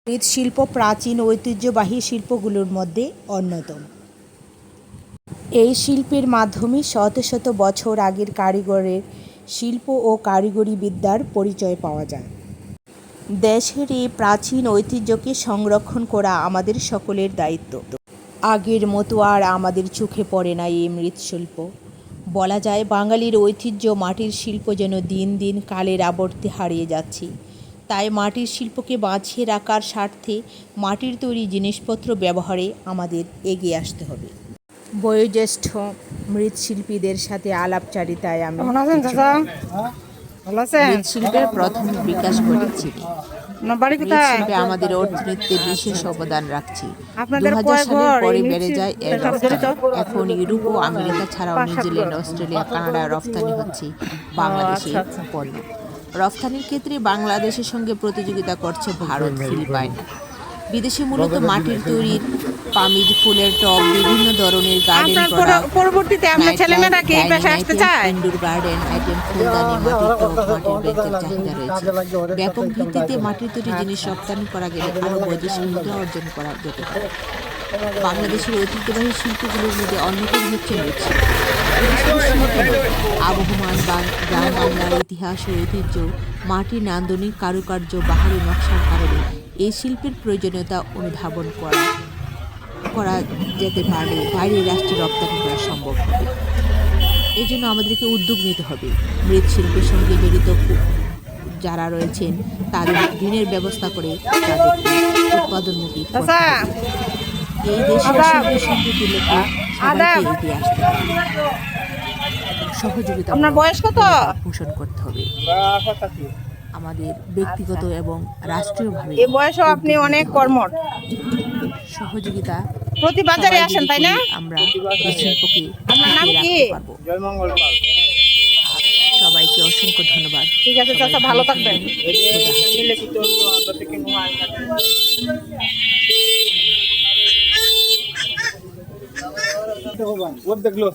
মৃৎশিল্প প্রাচীন ঐতিহ্যবাহী শিল্পগুলোর মধ্যে অন্যতম। এই শিল্পের মাধ্যমে শত শত বছর আগের কারিগরের শিল্প ও কারিগরি বিদ্যার পরিচয় পাওয়া যায়। দেশের এই প্রাচীন ঐতিহ্যকে সংরক্ষণ করা আমাদের সকলের দায়িত্ব। আগের মতো আর আমাদের চোখে পড়ে না এই মৃৎশিল্প। বলা যায় বাঙালির ঐতিহ্য মাটির শিল্প যেন দিন দিন কালের আবর্তে হারিয়ে যাচ্ছে। তাই মাটির শিল্পকে বাঁচিয়ে রাখার স্বার্থে মাটির তৈরি জিনিসপত্র ব্যবহারে আমাদের এগিয়ে আসতে হবে। বয়োজ্যেষ্ঠ মৃৎশিল্পীদের সাথে আলাপচারিতায় আমি মৃৎশিল্পের প্রথম বিকাশ ঘটেছিল। মৃৎশিল্পে আমাদের অর্থনীতিতে বিশেষ অবদান রাখছে। 2000 সালের পরে বেড়ে যায় এর রপ্তানি। এখন ইউরোপ ও আমেরিকা ছাড়াও নিউজিল্যান্ড, অস্ট্রেলিয়া, কানাডায় রপ্তানি হচ্ছে বাংলাদেশের পণ্য। রপ্তানির ক্ষেত্রে বাংলাদেশের সঙ্গে প্রতিযোগিতা করছে ভারত, ফিলিপাইন। বিদেশে মূলত মাটির তৈরির পামিজ, ফুলের টব, বিভিন্ন ধরনের গার্ডেন প্রোডাক্ট, পরবর্তীতে আমরা ছেলেমেয়েরা কি পেশায় আসতে চাই, ইনডোর গার্ডেন আইটেম, ফুলদানি, মাটির টব, মাটির বেঞ্চের চাহিদা রয়েছে। ব্যাপক ভিত্তিতে মাটির তৈরি জিনিস রপ্তানি করা গেলে আরও বৈদেশিক মুদ্রা অর্জন করা যেতে পারে। বাংলাদেশের ঐতিহ্যবাহী শিল্পগুলোর মধ্যে অন্যতম হচ্ছে মৃৎশিল্প। আবহমান গ্রাম বাংলার ইতিহাস ও ঐতিহ্য, মাটির নান্দনিক কারুকার্য, বাহারি নকশার কারণে এই শিল্পের প্রয়োজনীয়তা অনুধাবন করা যেতে পারে, বাইরের রাষ্ট্রে রপ্তানি করা সম্ভব হবে। এই জন্য আমাদেরকে উদ্যোগ নিতে হবে। মৃৎশিল্পের সঙ্গে জড়িত যারা রয়েছেন তাদের ঋণের ব্যবস্থা করে তাদেরকে উৎপাদনমুখী করতে হবে। এই দেশের শিল্পের সমৃদ্ধির লক্ষ্যে সবাইকে এগিয়ে আসতে হবে। সহযোগিতা পোষণ করতে হবে। আমাদের ব্যক্তিগত এবং রাষ্ট্রীয়ভাবে এই বয়সে আপনি অনেক কর্মঠ সহযোগিতা প্রতি বাজারে আসেন, তাই না? আমরা এই শিল্পকে টিকিয়ে রাখতে পারবো। সবাইকে অসংখ্য ধন্যবাদ। ঠিক আছে চাচা, ভালো থাকবেন। ওর দেখলো